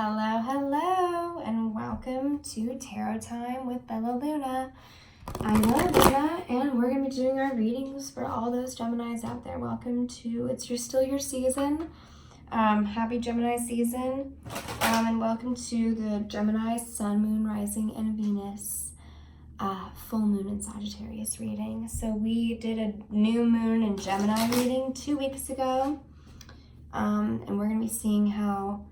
Hello, hello, and welcome to Tarot Time with Bella Luna. I'm Bella Luna, and we're going to be doing our readings for all those Geminis out there. Welcome to still your season. Happy Gemini season, and welcome to the Gemini Sun, Moon, Rising, and Venus full moon in Sagittarius reading. So we did a new moon in Gemini reading 2 weeks ago, and we're going to be seeing how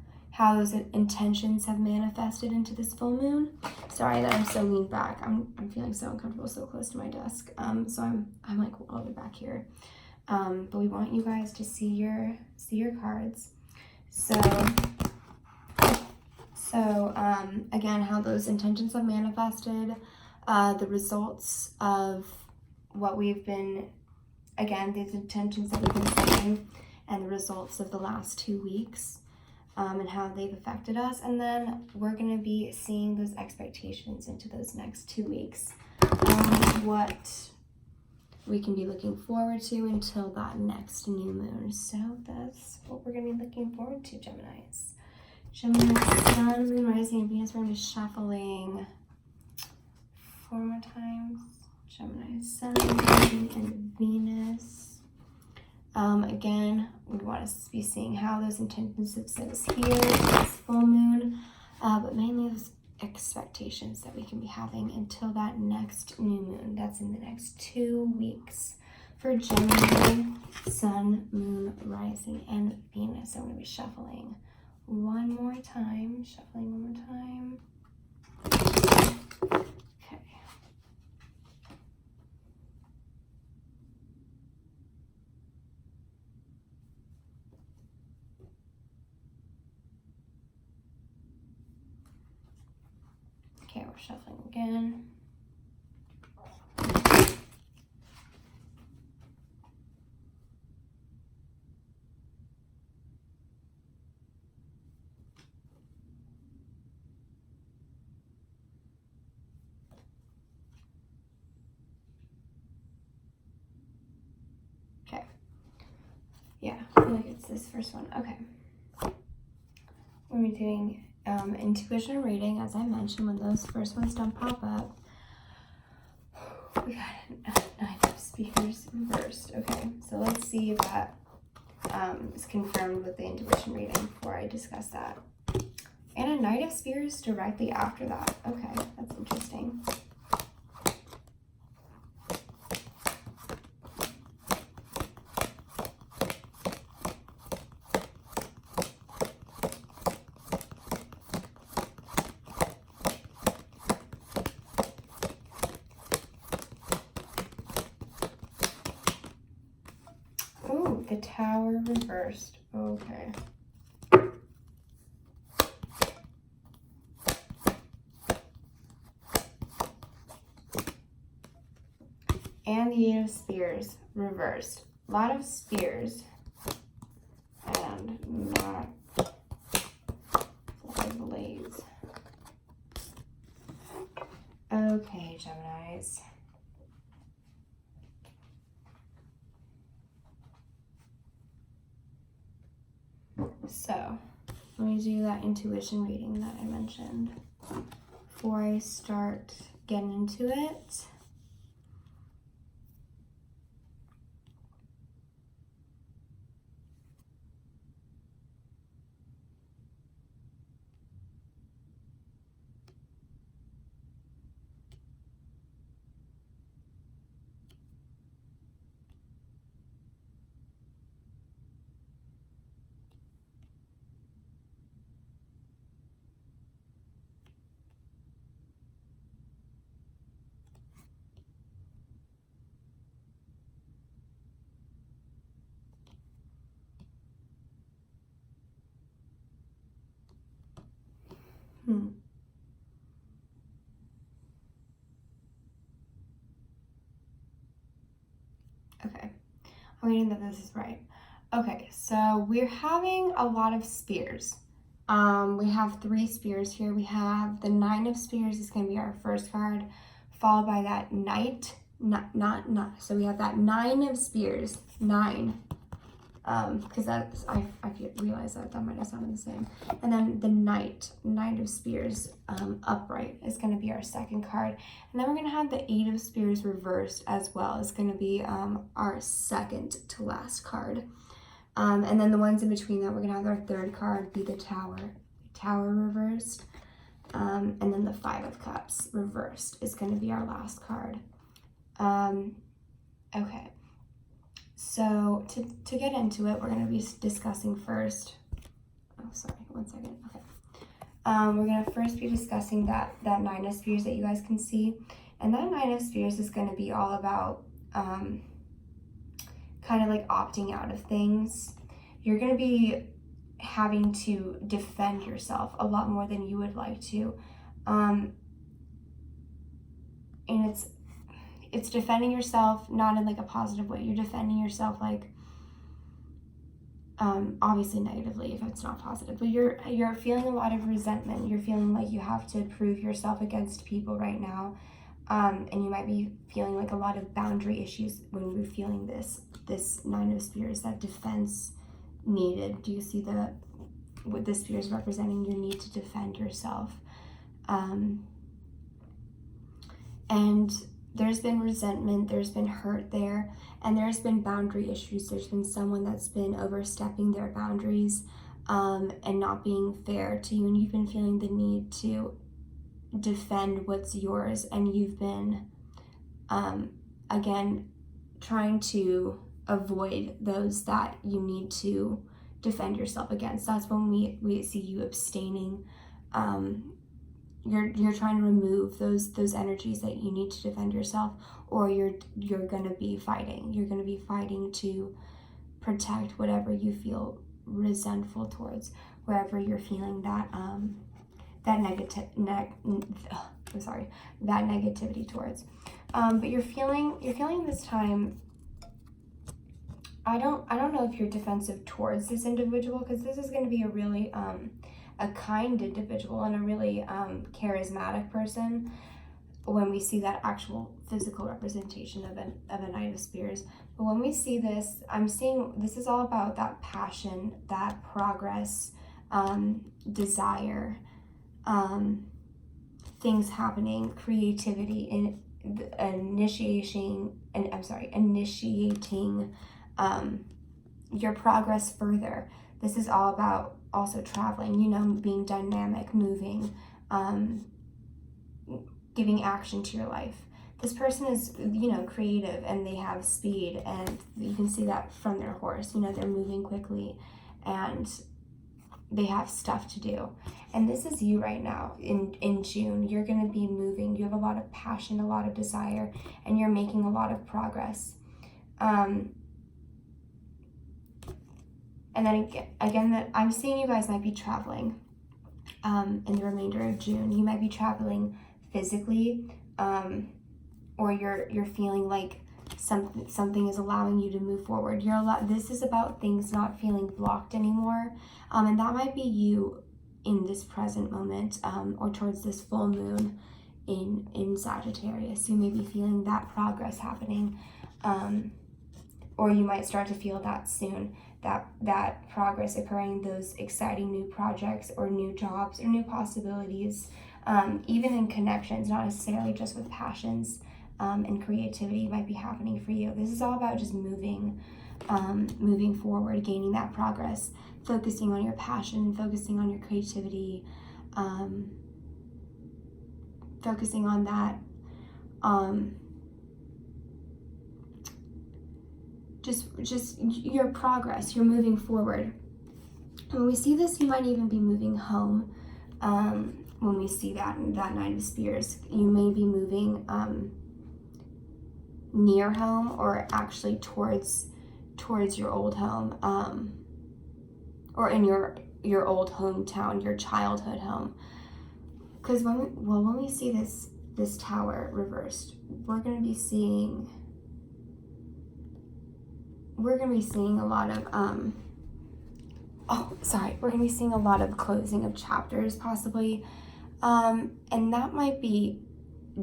those intentions have manifested into this full moon. Sorry that I'm so leaned back. I'm feeling so uncomfortable so close to my desk. So I'm like all the way back here. But we want you guys to see your cards. So again, how those intentions have manifested, the results of what we've been, again, these intentions that we've been setting, and the results of the last 2 weeks. And how they've affected us. And then we're going to be seeing those expectations into those next 2 weeks. What we can be looking forward to until that next new moon. So that's what we're going to be looking forward to, Geminis. Gemini Sun, Moon, Rising, and Venus. We're going to be shuffling 4 more times. Gemini Sun, Moon, and Venus. Again, we want to be seeing how those intentions have set us here, this full moon, but mainly those expectations that we can be having until that next new moon. That's in the next 2 weeks for Gemini, Sun, Moon, Rising, and Venus. So I'm going to be shuffling one more time. Okay, we're shuffling again. Okay. Yeah, I feel like it's this first one. Okay. We're going to be doing intuition reading, as I mentioned, when those first ones don't pop up. We got 9 speakers reversed. Okay, so let's see if that is confirmed with the intuition reading before I discuss that. And a Knight of Spears directly after that. Okay, that's interesting. The Tower reversed. Okay. And the Eight of Spears reversed. A lot of spears. And not a lot of blades. Okay, Geminis. So, let me do that intuition reading that I mentioned before I start getting into it. Okay, I'm reading that this is right. Okay, so we're having a lot of spears. We have 3 spears here. We have the 9 of Spears is going to be our first card, followed by that Knight. So we have that 9 of Spears, 9 because that's, I realized that might have sounded the same. And then the Knight of Spears upright is going to be our second card. And then we're going to have the Eight of Spears reversed as well. It's going to be our second to last card. And then the ones in between that, we're going to have our third card be the Tower reversed. And then the Five of Cups reversed is going to be our last card. Okay. So to get into it, we're going to be discussing first. Oh, sorry, 1 second. Okay. We're going to first be discussing that Nine of Spears that you guys can see. And that Nine of Spears is going to be all about kind of like opting out of things. You're going to be having to defend yourself a lot more than you would like to. And it's defending yourself not in like a positive way. You're defending yourself like obviously negatively if it's not positive, but you're feeling a lot of resentment. You're feeling like you have to prove yourself against people right now, and you might be feeling like a lot of boundary issues when we're feeling this Nine of Spears, that defense needed. Do you see what the spears representing your need to defend yourself? And there's been resentment, there's been hurt there, and there's been boundary issues. There's been someone that's been overstepping their boundaries and not being fair to you, and you've been feeling the need to defend what's yours, and you've been, again, trying to avoid those that you need to defend yourself against. That's when we see you abstaining. You're trying to remove those energies that you need to defend yourself, or you're gonna be fighting. You're gonna be fighting to protect whatever you feel resentful towards, wherever you're feeling that negativity towards. But you're feeling this time. I don't know if you're defensive towards this individual, because this is going to be a really a kind individual and a really charismatic person when we see that actual physical representation of a Knight of Spears. But when we see this, I'm seeing this is all about that passion, that progress, desire, things happening, creativity, and initiating your progress further. This is all about also traveling, being dynamic, moving, giving action to your life. This person is, creative, and they have speed, and you can see that from their horse. They're moving quickly, and they have stuff to do. And this is you right now in June. You're going to be moving. You have a lot of passion, a lot of desire, and you're making a lot of progress. And then again, that I'm seeing you guys might be traveling in the remainder of June. You might be traveling physically, or you're feeling like something is allowing you to move forward. This is about things not feeling blocked anymore, and that might be you in this present moment, or towards this full moon in Sagittarius. You may be feeling that progress happening, or you might start to feel that soon. That progress occurring, those exciting new projects or new jobs or new possibilities, even in connections, not necessarily just with passions and creativity might be happening for you. This is all about just moving forward, gaining that progress, focusing on your passion, focusing on your creativity, focusing on that. Just your progress, you're moving forward. When we see this, you might even be moving home. When we see that Knight of Spears, you may be moving near home, or actually towards your old home, or in your old hometown, your childhood home. Because when we see this Tower reversed, we're going to be seeing a lot of we're going to be seeing a lot of closing of chapters possibly, and that might be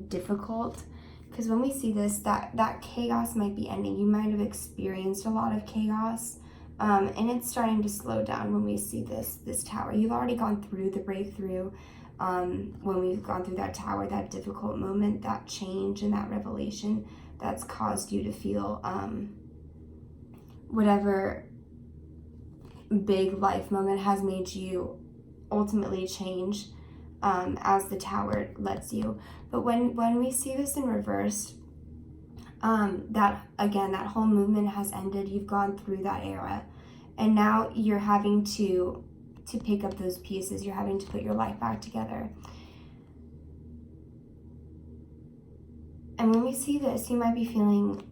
difficult, because when we see this, that chaos might be ending. You might have experienced a lot of chaos And it's starting to slow down when we see this tower. You've already gone through the breakthrough. When we've gone through that tower, that difficult moment, that change and that revelation that's caused you to feel whatever big life moment has made you ultimately change, as the tower lets you. But when we see this in reverse, that again, that whole movement has ended. You've gone through that era, and now you're having to pick up those pieces. You're having to put your life back together. And when we see this, you might be feeling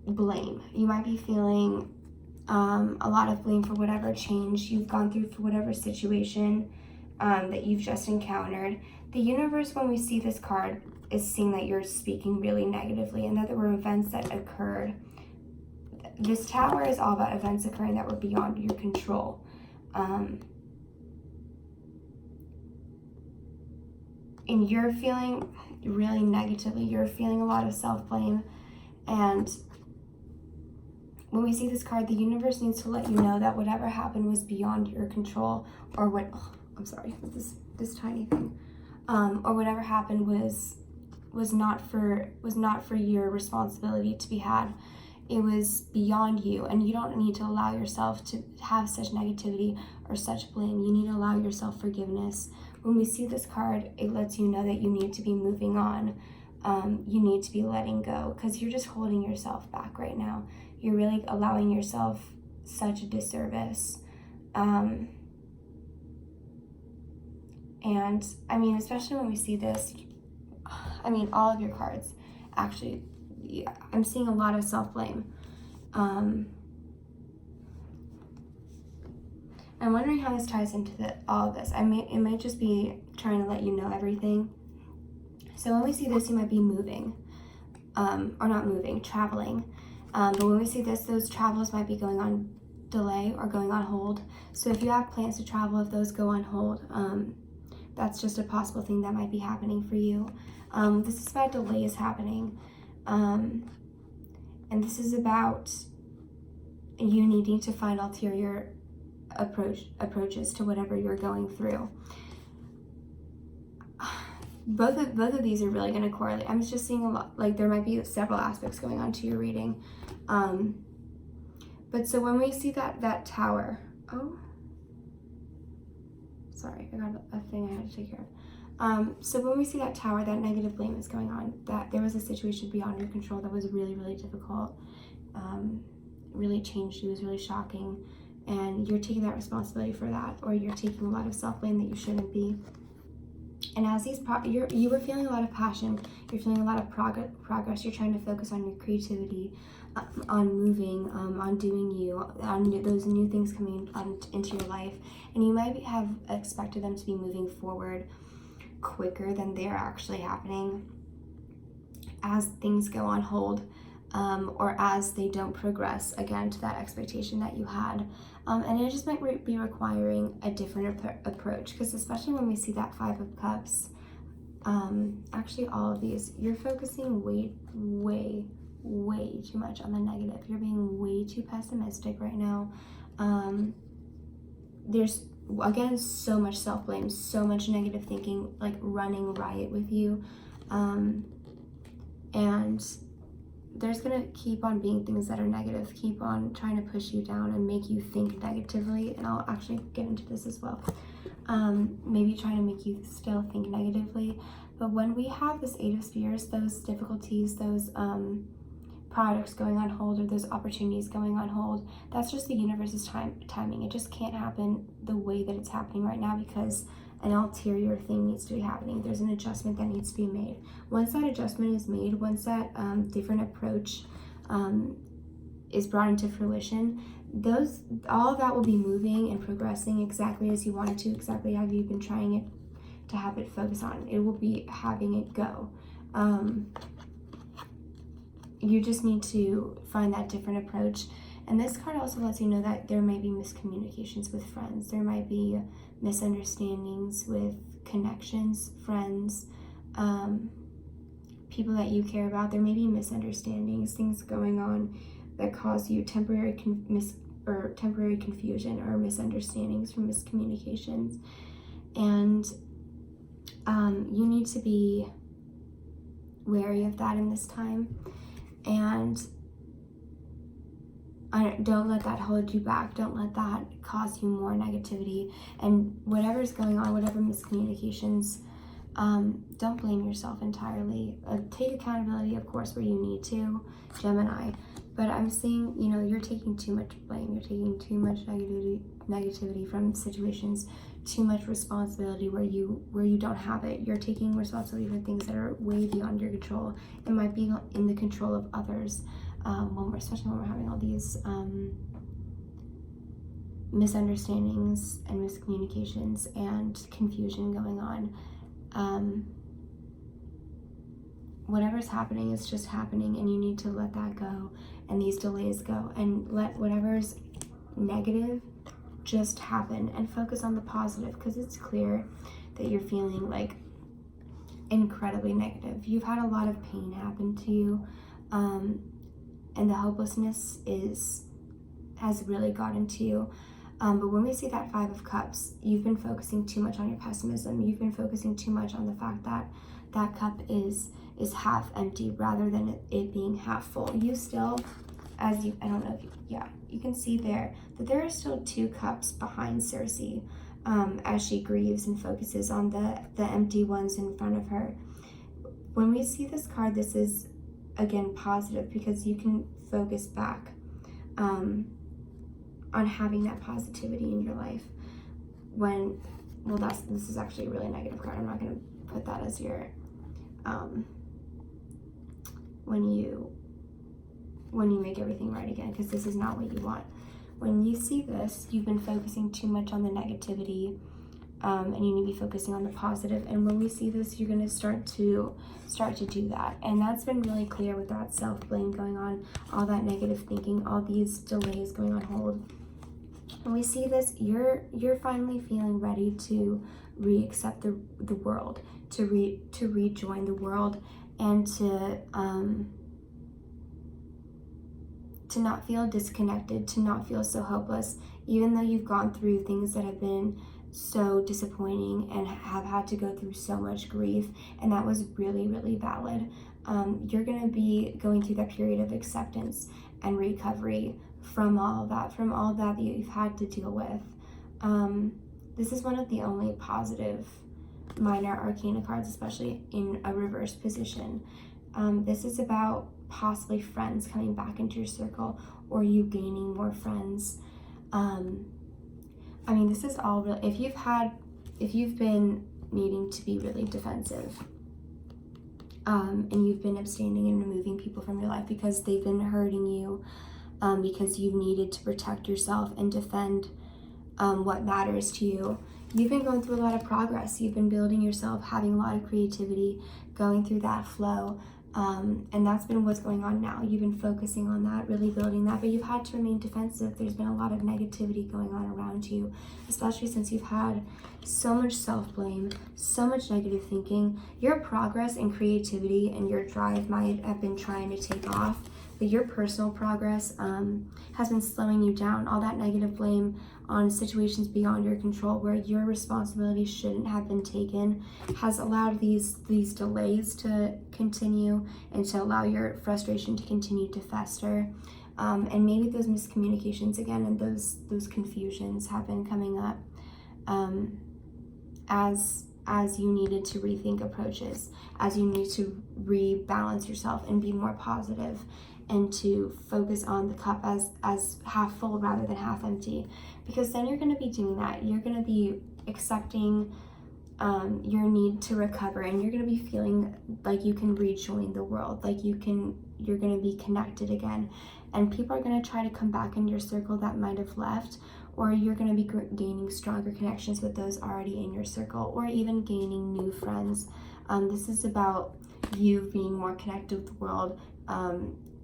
blame. You might be feeling a lot of blame for whatever change you've gone through, for whatever situation that you've just encountered. The universe, when we see this card, is seeing that you're speaking really negatively and that there were events that occurred. This tower is all about events occurring that were beyond your control. And you're feeling really negatively. You're feeling a lot of self-blame. And when we see this card, the universe needs to let you know that whatever happened was beyond your control, or what, oh, I'm sorry, this tiny thing, or whatever happened was not for your responsibility to be had. It was beyond you, and you don't need to allow yourself to have such negativity or such blame. You need to allow yourself forgiveness. When we see this card, it lets you know that you need to be moving on. You need to be letting go, because you're just holding yourself back right now. You're really allowing yourself such a disservice. And I mean, especially when we see this, I mean, all of your cards, actually, yeah, I'm seeing a lot of self-blame. I'm wondering how this ties into all of this. It might just be trying to let you know everything. So when we see this, you might be moving, or not moving, traveling. But when we see this, those travels might be going on delay or going on hold. So if you have plans to travel, if those go on hold, that's just a possible thing that might be happening for you. This is about delays happening. And this is about you needing to find ulterior approaches to whatever you're going through. Both of these are really going to correlate. I'm just seeing a lot, like there might be several aspects going on to your reading. But so when we see that tower, oh, sorry, I got a thing I had to take care of. So when we see that tower, that negative blame is going on, that there was a situation beyond your control that was really, really difficult, really changed you, was really shocking, and you're taking that responsibility for that, or you're taking a lot of self-blame that you shouldn't be. And as you were feeling a lot of passion, you're feeling a lot of progress, you're trying to focus on your creativity, on moving, on doing you, on those new things coming into your life, and you might have expected them to be moving forward quicker than they're actually happening as things go on hold, or as they don't progress again to that expectation that you had. And it just might be requiring a different approach, because especially when we see that Five of Cups, actually all of these, you're focusing way too much on the negative. You're being way too pessimistic right now. There's, again, so much self-blame, so much negative thinking, like running riot with you. And there's gonna keep on being things that are negative, keep on trying to push you down and make you think negatively, and I'll actually get into this as well. Maybe trying to make you still think negatively. But when we have this Eight of Spears, those difficulties, those products going on hold, or those opportunities going on hold, that's just the universe's timing. It just can't happen the way that it's happening right now, because an ulterior thing needs to be happening. There's an adjustment that needs to be made. Once that adjustment is made, once that different approach is brought into fruition, all of that will be moving and progressing exactly as you wanted to, exactly how you've been trying it to have it focus on. It will be having it go. You just need to find that different approach. And this card also lets you know that there might be miscommunications with friends. There might be misunderstandings with connections, friends, people that you care about. There may be misunderstandings, things going on that cause you temporary confusion or misunderstandings from miscommunications. And you need to be wary of that in this time. And don't let that hold you back. Don't let that cause you more negativity. And whatever's going on, whatever miscommunications, don't blame yourself entirely. Take accountability, of course, where you need to, Gemini. But I'm seeing, you're taking too much blame. You're taking too much negativity from situations, too much responsibility where you don't have it. You're taking responsibility for things that are way beyond your control. It might be in the control of others. Especially when we're having all these misunderstandings and miscommunications and confusion going on. Whatever's happening is just happening, and you need to let that go and these delays go, and let whatever's negative just happen and focus on the positive, because it's clear that you're feeling like incredibly negative. You've had a lot of pain happen to you, and the hopelessness has really gotten to you. But when we see that Five of Cups, you've been focusing too much on your pessimism. You've been focusing too much on the fact that that cup is half empty rather than it being half full. You still, I don't know if you can see there that there are still 2 cups behind Circe, as she grieves and focuses on the empty ones in front of her. When we see this card, this is again positive, because you can focus back on having that positivity in your life. This is actually a really negative card. I'm not going to put that as your when you make everything right again, because this is not what you want. When you see this, you've been focusing too much on the negativity, and you need to be focusing on the positive. And when we see this, you're going to start to do that. And that's been really clear with that self-blame going on, all that negative thinking, all these delays going on hold. When we see this, you're finally feeling ready to re-accept the world, to rejoin the world, and to not feel disconnected, to not feel so hopeless, even though you've gone through things that have been so disappointing and have had to go through so much grief, and that was really, really valid. You're going to be going through that period of acceptance and recovery from all that you've had to deal with. This is one of the only positive minor arcana cards, especially in a reverse position. This is about possibly friends coming back into your circle, or you gaining more friends. This is all real. If you've been needing to be really defensive, and you've been abstaining and removing people from your life because they've been hurting you, because you've needed to protect yourself and defend what matters to you. You've been going through a lot of progress. You've been building yourself, having a lot of creativity, going through that flow. And that's been what's going on now. You've been focusing on that, really building that, but you've had to remain defensive. There's been a lot of negativity going on around you, especially since you've had so much self-blame, so much negative thinking. Your progress and creativity and your drive might have been trying to take off, but your personal progress has been slowing you down. All that negative blame on situations beyond your control, where your responsibility shouldn't have been taken, has allowed these delays to continue and to allow your frustration to continue to fester. And maybe those miscommunications again and those confusions have been coming up as you needed to rethink approaches, as you need to rebalance yourself and be more positive, and to focus on the cup as half full rather than half empty. Because then you're going to be doing that. You're going to be accepting your need to recover, and you're going to be feeling like you can rejoin the world, like you're going to be connected again. And people are going to try to come back in your circle that might have left, or you're going to be gaining stronger connections with those already in your circle, or even gaining new friends. This is about you being more connected with the world,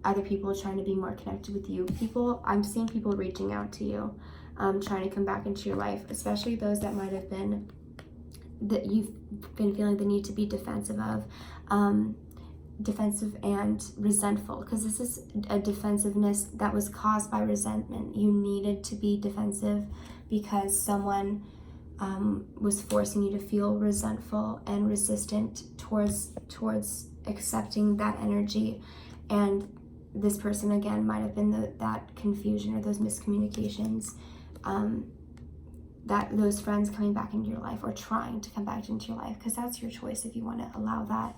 other people trying to be more connected with you. I'm seeing people reaching out to you, trying to come back into your life, especially those that might have been, that you've been feeling the need to be defensive of. defensive and resentful, because this is a defensiveness that was caused by resentment. You needed to be defensive because someone was forcing you to feel resentful and resistant towards accepting that energy. And this person, again, might have been that confusion or those miscommunications, that those friends coming back into your life or trying to come back into your life, because that's your choice if you want to allow that.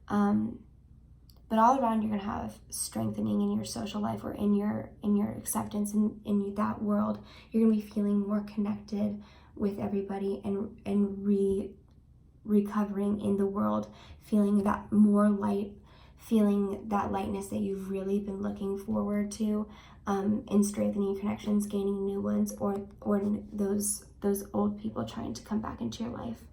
But all around, you're going to have strengthening in your social life or in your acceptance in that world. You're going to be feeling more connected with everybody and recovering in the world, feeling that more light, feeling that lightness that you've really been looking forward to, in strengthening connections, gaining new ones, or those old people trying to come back into your life.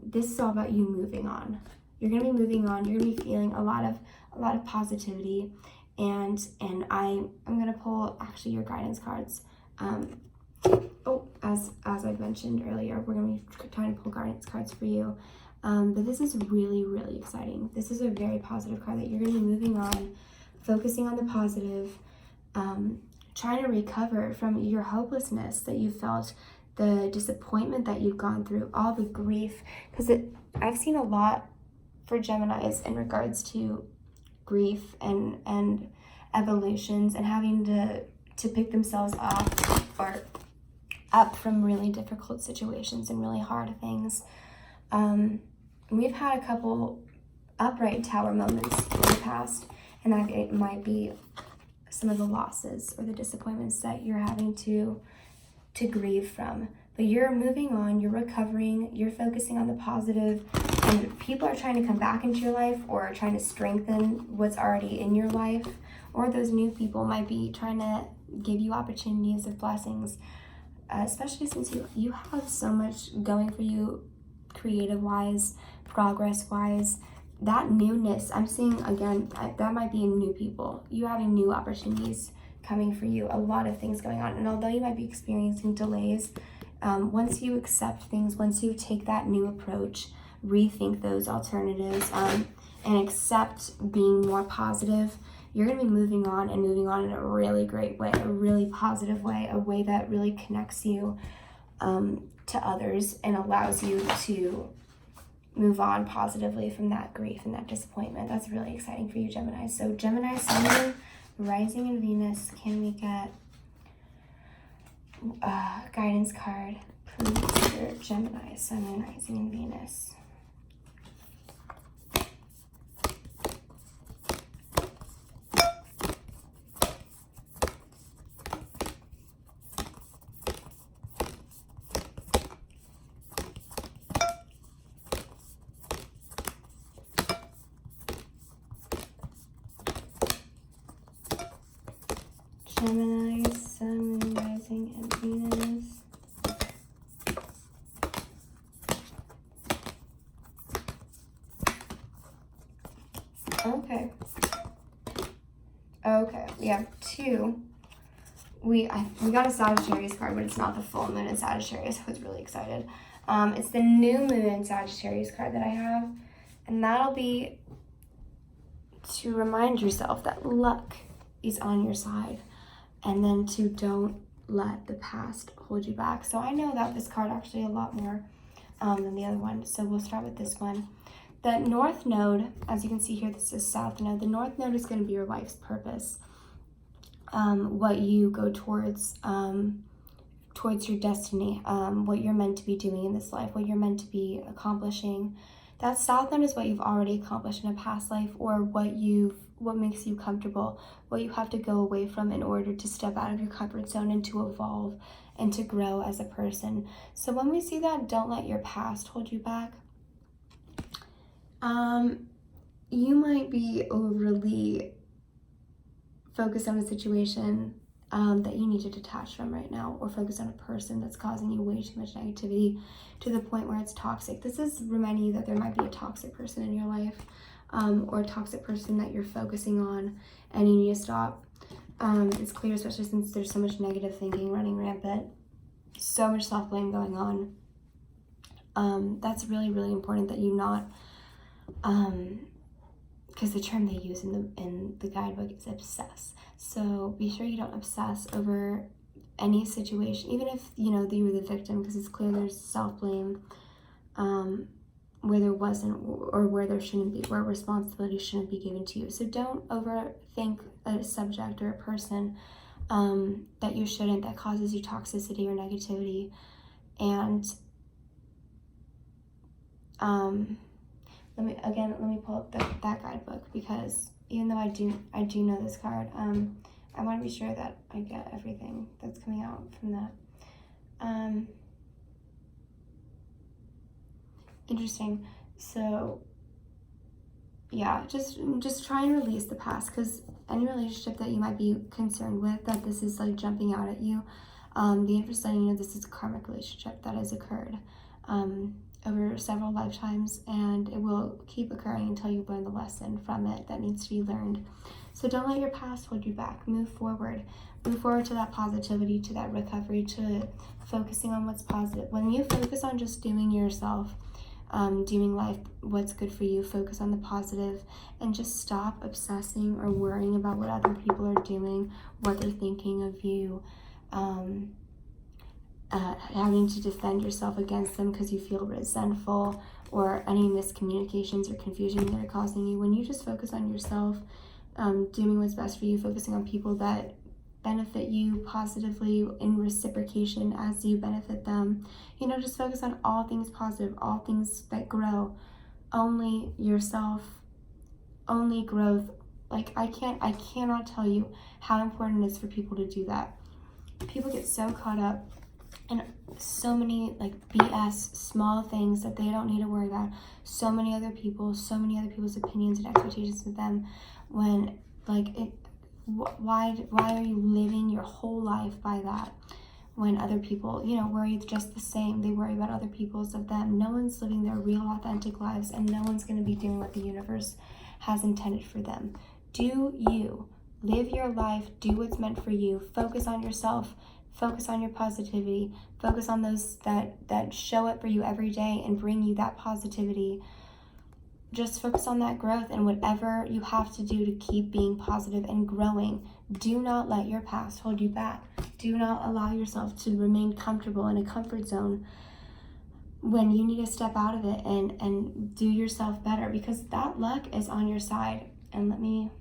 This is all about you moving on. You're going to be moving on. You're going to be feeling a lot of positivity, and I'm going to pull actually your guidance cards. As I mentioned earlier, we're going to be trying to pull guidance cards for you. But this is really, really exciting. This is a very positive card that you're going to be moving on, focusing on the positive, trying to recover from your hopelessness that you felt, the disappointment that you've gone through, all the grief. Because I've seen a lot for Geminis in regards to grief and evolutions and having to pick themselves up from really difficult situations and really hard things. We've had a couple upright tower moments in the past, and that it might be some of the losses or the disappointments that you're having to grieve from. But you're moving on, you're recovering, you're focusing on the positive, and people are trying to come back into your life or trying to strengthen what's already in your life, or those new people might be trying to give you opportunities of blessings, especially since you have so much going for you, creative-wise, progress-wise. That newness, I'm seeing, again, that might be in new people. You having new opportunities coming for you, a lot of things going on. And although you might be experiencing delays, once you accept things, once you take that new approach, rethink those alternatives, and accept being more positive, you're going to be moving on in a really great way, a really positive way, a way that really connects you to others and allows you to move on positively from that grief and that disappointment. That's really exciting for you, Gemini. So Gemini, Sun, Rising in Venus, can we get guidance card, please, for Gemini, Sun, and Rising in Venus? Gemini, Sun, Rising, and Venus. Okay, we have two. We got a Sagittarius card, but it's not the full moon in Sagittarius, so I was really excited. It's the new moon in Sagittarius card that I have, and that'll be to remind yourself that luck is on your side, and then to don't let the past hold you back. So I know that this card actually a lot more than the other one, so we'll start with this one. The North Node, as you can see here, this is South Node. The North Node is going to be your life's purpose, what you go towards your destiny, what you're meant to be doing in this life, what you're meant to be accomplishing. That South Node is what you've already accomplished in a past life, or what makes you comfortable, what you have to go away from in order to step out of your comfort zone and to evolve and to grow as a person. So when we see that, don't let your past hold you back. You might be overly focused on a situation that you need to detach from right now, or focus on a person that's causing you way too much negativity to the point where it's toxic. This is reminding you that there might be a toxic person in your life, or a toxic person that you're focusing on, and you need to stop. It's clear, especially since there's so much negative thinking running rampant, so much self-blame going on. That's really, really important that you not because the term they use in the guidebook is obsess. So be sure you don't obsess over any situation, even if you know that you were the victim, because it's clear there's self-blame where there wasn't, or where there shouldn't be, where responsibility shouldn't be given to you. So don't overthink a subject or a person that you shouldn't, that causes you toxicity or negativity. And let me pull up that guidebook, because even though I do know this card, I want to be sure that I get everything that's coming out from that. Interesting. So yeah, just try and release the past, because any relationship that you might be concerned with, that this is like jumping out at you, the universe letting you know this is a karmic relationship that has occurred over several lifetimes, and it will keep occurring until you learn the lesson from it that needs to be learned. So don't let your past hold you back. Move forward to that positivity, to that recovery, to focusing on what's positive. When you focus on just doing yourself, doing life, what's good for you, focus on the positive, and just stop obsessing or worrying about what other people are doing, what they're thinking of you, having to defend yourself against them because you feel resentful, or any miscommunications or confusion that are causing you. When you just focus on yourself, doing what's best for you, focusing on people that benefit you positively in reciprocation as you benefit them, you know, just focus on all things positive, all things that grow, only yourself, only growth. Like I cannot tell you how important it is for people to do that. People get so caught up in so many like BS small things that they don't need to worry about so many other people's opinions and expectations of them, when like why are you living your whole life by that, when other people, you know, worry just the same? They worry about other people's of them. No one's living their real authentic lives, and no one's going to be doing what the universe has intended for them. Do you live your life, do what's meant for you, focus on yourself, focus on your positivity, focus on those that show up for you every day and bring you that positivity. Just focus on that growth, and whatever you have to do to keep being positive and growing. Do not let your past hold you back. Do not allow yourself to remain comfortable in a comfort zone when you need to step out of it and do yourself better, because that luck is on your side. And let me